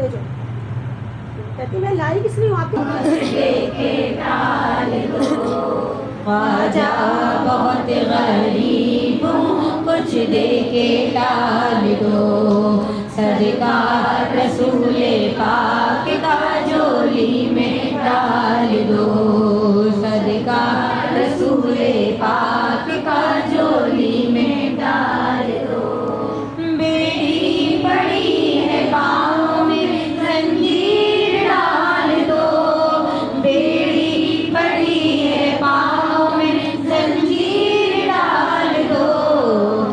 ले जाओ। कहती मैं लाई किस लिए हूँ आपके ख्वाजा बहुत गरीब हूँ, कुछ दे के टाल दो। सरकार रसूले पाक का झोली में डाल दो। सरकार रसूले पाक का झोली में डाल दो। बेड़ी पड़ी है पाँव में जंजीर डाल दो। बेड़ी पड़ी है पाँव में जंजीर डाल दो।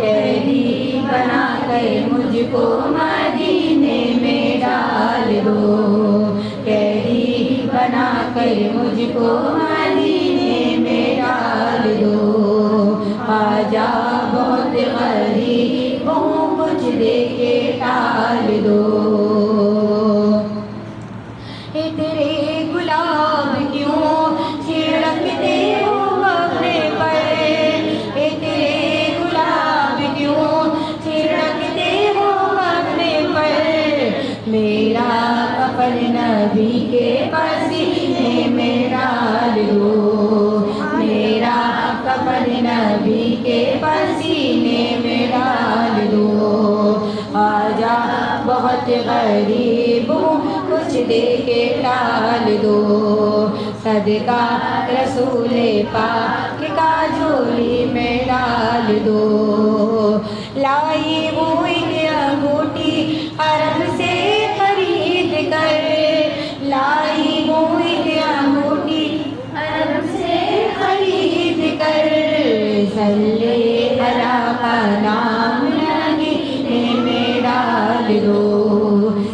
कैदी बना कर मुझको मदीने में डाल दो। कैदी बना कर मुझको मदीने में डाल दो। ख्वाजा बहुत गरीब हूँ, कुछ दे के टाल दो। तेरे गुलाब क्यों छिड़कते हो अपने पर। तेरे गुलाब क्यों छिड़कते हो अपने पर। मेरा कफन नबी के पसीने में डाल दो। मेरा कफन नबी के पसीने में डाल दो। आजा बहुत गरीब हूँ, कुछ दे के टाल दो। सदका रसूले पाक का झोली में डाल दो। लाई वो एक अंगूठी अरब से खरीद कर। लाई वो एक अंगूठी अरब से खरीद कर। सल्ले अला का नाम लगे में डाल दो।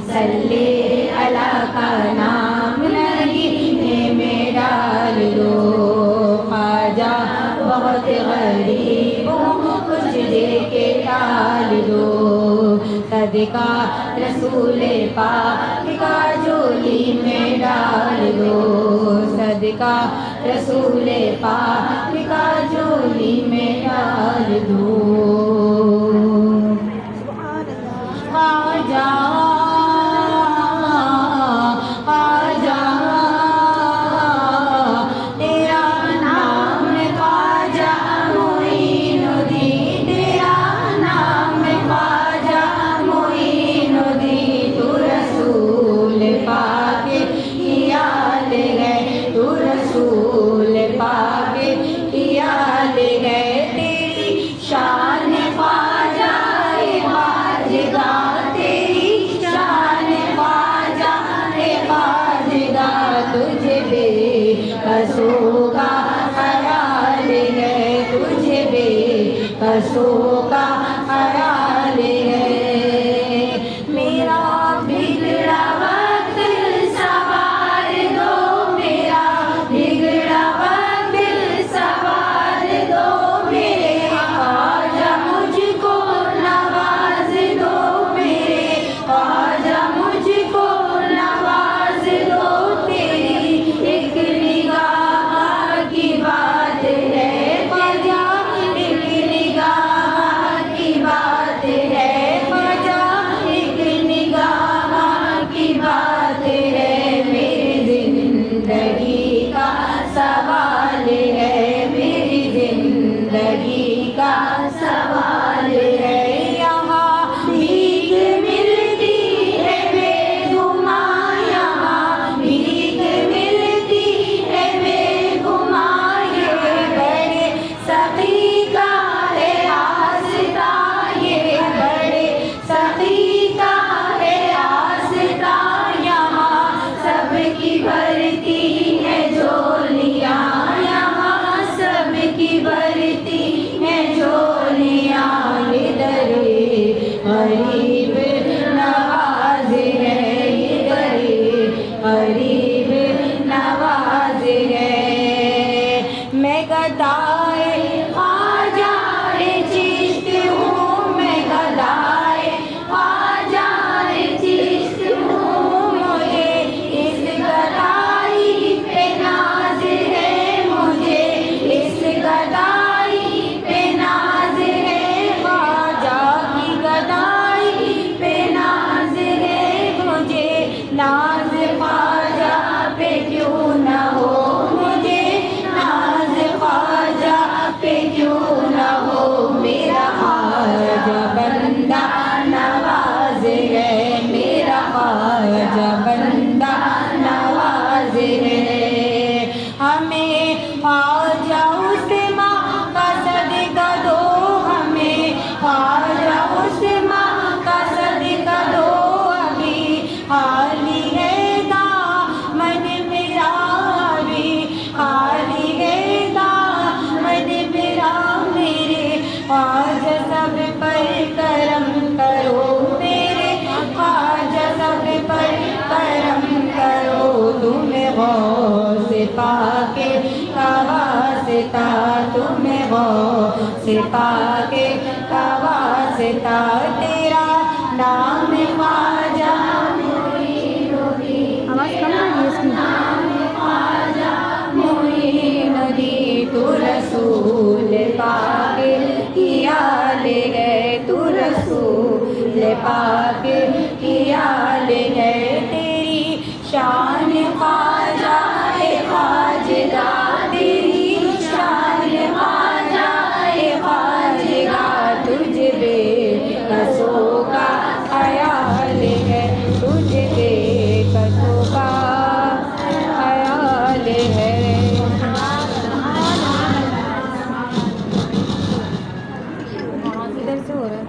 सल्ले अला का नाम लगे में डाल दो। ख्वाजा बहुत गरीब हूँ, कुछ दे के डाल दो। सदका रसूले पाक का झोली में डाल दो। सदका रसूले पाक का झोली में डाल दो। ख्वाजा ख्वाजा तेरा नाम ख्वाजा मोइनुद्दीन। तेरा नाम ख्वाजा मोइनुद्दीन। तू रसूल पाक की याद है। तू रसूल पाक की याद है। तेरी शान ख्वाजा है वाजिदा। तेरी शान ख्वाजा है वाजिदा। तुझे बेकसों का ख्याल है। तुझे बेकसों का ख्याल है। मेरा बिगड़ा वक्त सवार दो। मेरा बिगड़ा वक्त सवार दो। मेरे ख्वाजा मुझको नवाज दो। मेरे ख्वाजा मुझको नवाज दो। तेरी एक निगाह की बात है ख्वाजा। एक निगाह नाज ख्वाजा पे क्यों न हो मुझे, नाज ख्वाजा पे क्यों न हो, मेरा ख्वाजा बंदा नवाज है, मेरा ख्वाजा बंदा नवाज है। हमें ख्वाजा उस्मा का सदका दो, हमें ख्वाजा उस्मा का सदका दो, अभी खाली है दामन मेरा, अभी खाली है दामन मेरा, मेरे ख्वाजा सब पर करम करो, मेरे ख्वाजा सब पर करम करो, तुम्हें गौस पाके का वास्ता, तुम्हें गौस पाके का वास्ता, तेरा नाम ख्वाजा आवाज़ कम है इसकी। मोइनुद्दीन तू रसूल पाके किया ले गए, तू रसूल पाके किया ले गए, तेरी शान ख्वाजा ए ख्वाजगा, तेरी शान ख्वाजा ए ख्वाजगा, तुझ बे कसों का ख्याल है, तुझ बे कसों का ख्याल है। इधर से हो रहा है।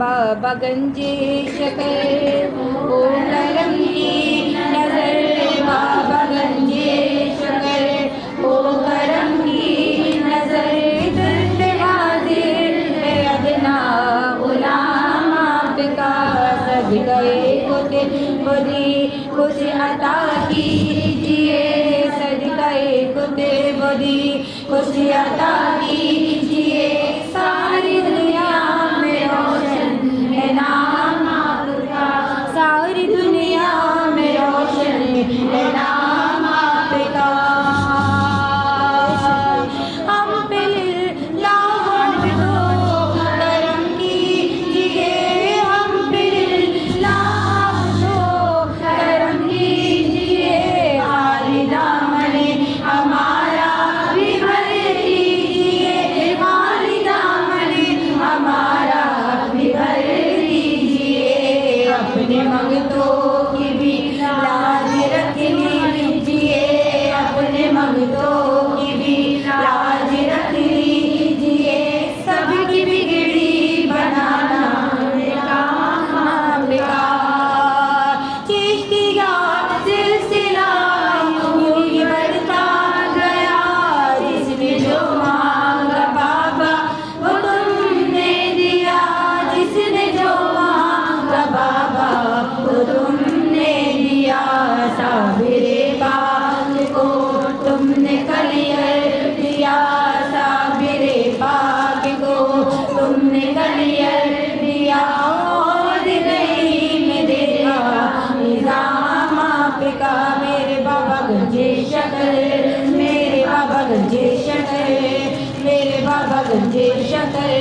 बाबा गंजे शकर ओ करम की नजर, बाबा गंजे शकर ओ करम की नजर, दर्द हाजिर है अदना गुलाम आपका, सब गए कुछ बदी कुछ अता कीजिए, सदकाए कुछ बदी कुछ अता कीजिए, सारी दुनिया में रोशन है नाम आपका, सारी दुनिया में रोशन है नाम आपका। हम पे लाख दो करम कीजिए, हम पे लाख दो करम कीजिए, खाली दामन हमारा भी भर दीजिए, खाली दामन हमारा भी भर दीजिए, अपने मंगतों की भी लाज रख लीजिए, अपने मंगतों की भी लाज रख लीजिए, सबकी बिगड़ी बनाना काम का, चिश्तिया सिलसिला यूं ही बढ़ता गया, जिसने जो मांगा बाबा वो तुमने दिया, जिसने जो मांगा बाबा वो तुमने दिया, साबिरे पाक को तुमने कलियर दिया, साबिरे पाक को तुमने कलियर दिया, और नहीं में देखा निजाम आपका, मेरे बाबा गंजे शकर, मेरे बाबा गंजे शकर, मेरे बाबा गंजे शकर,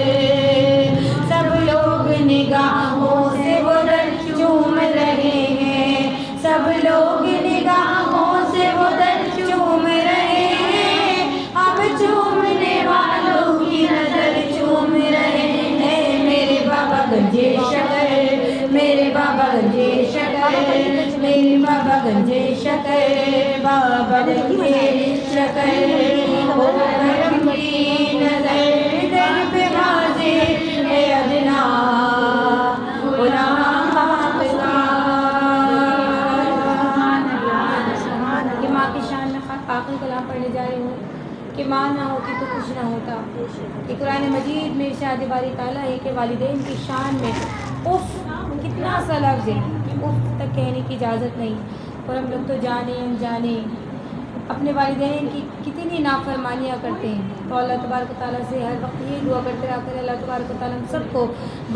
सब लोग निगाहों से वो दर चूम रहे हैं, सब लोग निगाहों से वो दर चूम रहे हैं, अब चूमने वालों की नजर चूम रहे हैं, मेरे बाबा गंजे शकर, मेरे बाबा गंजे शकर, मेरे बाबा गंजे शकर, बाबा गंजे शकर ओ करम की नजर, दर पे हाजिर है अदना गुलाम आपका। कि माँ की शान में आखिरी कलाम पढ़ने जा रही हूँ कि माँ ना होती तो कुछ ना होता। कि कुरान मजीद में इरशाद बारी ताला है कि वालिदैन की शान में उफ कितना सा लफ्ज़ है कि उफ तक कहने की इजाज़त नहीं। और हम लोग तो जाने अनजाने अपने वालिदैन की कितनी नाफरमानियाँ करते हैं। तो अल्लाह तबारक तआला से हर वक्त ये दुआ करते रहा करें, अल्लाह तबारक तआला हम सबको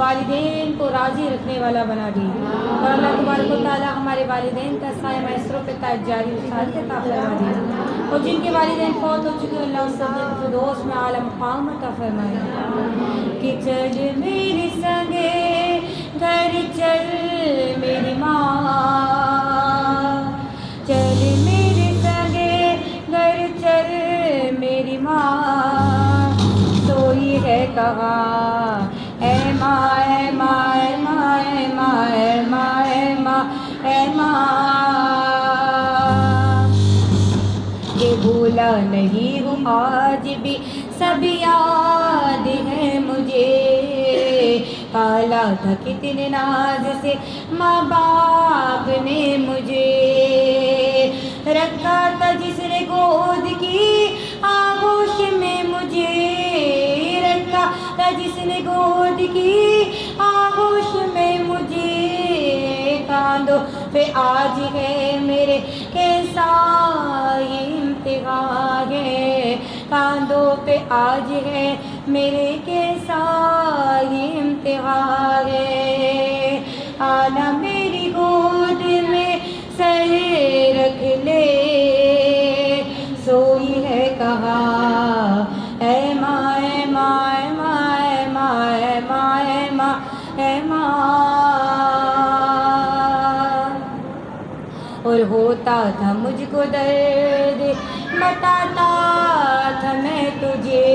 वालिदैन को राज़ी रखने वाला बना दी। और अल्लाह तबारक तआला हमारे वालिदैन का साया मैसरों पे ताज जारी उसारत अता फरमा दी। और जिनके वालिदैन फौत हो चुके अल्लाह उन सब फिरदौस में आला मक़ाम अता फरमाए। कि चल मेरे संगे घर चल मेरी माँ कहा ऐ माँ ऐ माँ ऐ माँ ऐ माँ ऐ माँ ऐ माँ ऐ माँ, ये भूला नहीं हूँ आज भी सब याद है मुझे, पाला था कितने नाज से माँ बाप ने मुझे, रखा था जिसने गोद की आगोश में मुझे, रखा था जिसने गोद की आगोश में मुझे, कांदो पे आज है मेरे कैसा ये इम्तिहान है, कांधों पे आज है मेरे कैसा ये इम्तिहान है, आना मेरी गोद में सर रख ले, सोई है कहा ऐ माँ ऐ माँ ऐ माँ ऐ माँ ऐ माँ ऐ माँ ऐ माँ, और होता था मुझको दर्द बताता था मैं तुझे,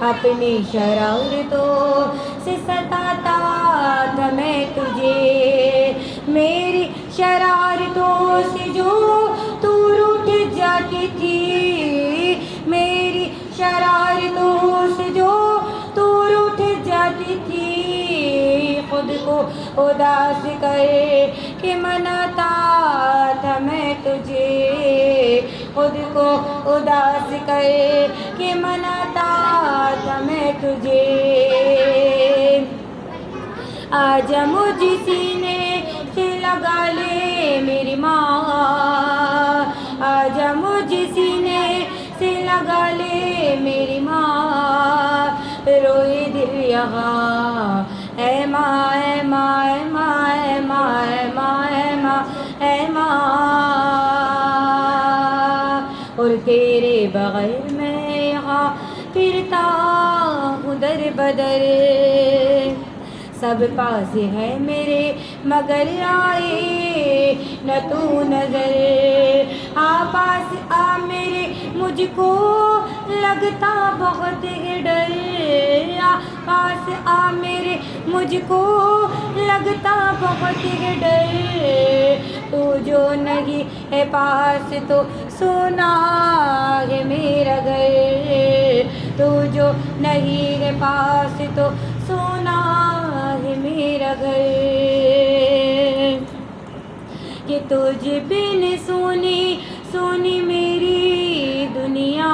अपनी शरारतों से सताता था मैं तुझे, मेरी शरारतों से जो तू रूठ जाती थी, मेरी शरारतों से जो तू रूठ जाती थी, खुद को उदास कर के मनाता था मैं तुझे, खुद को उदास कर के मनाता था मैं तुझे, आजा मुझे सीने से लगा ले मेरी माँ, आजा मुझे सीने से लगा ले मेरी माँ, रोए दिल यहाँ ऐ माँ ऐ माँ ऐ माँ ऐ माँ ऐ माँ ऐ माँ ऐ माँ, और तेरे बगैर मैं यहाँ फिरता हूँ दर बदर, सब पास है मेरे मगर आए न तू नजर, आ पास आ मेरे मुझको लगता बहुत है डर, आ पास आ मेरे मुझको लगता बहुत है डर, तू जो नहीं है पास तो सोना है मेरा घर, तू जो नहीं है पास तो सोना है मेरा घर, कि तुझ बिन सोनी सोनी मेरी दुनिया,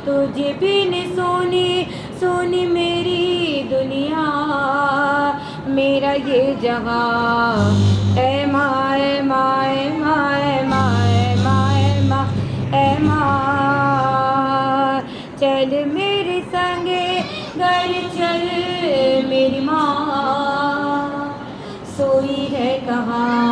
तुझ बिन सोनी सोनी मेरी दुनिया, मेरा ये जहाँ ऐ माँ ऐ माँ ऐ माँ ऐ माँ ऐ माँ ऐ माँ ऐ माँ, चल मेरे संगे घर चल मेरी माँ, सोई है कहाँ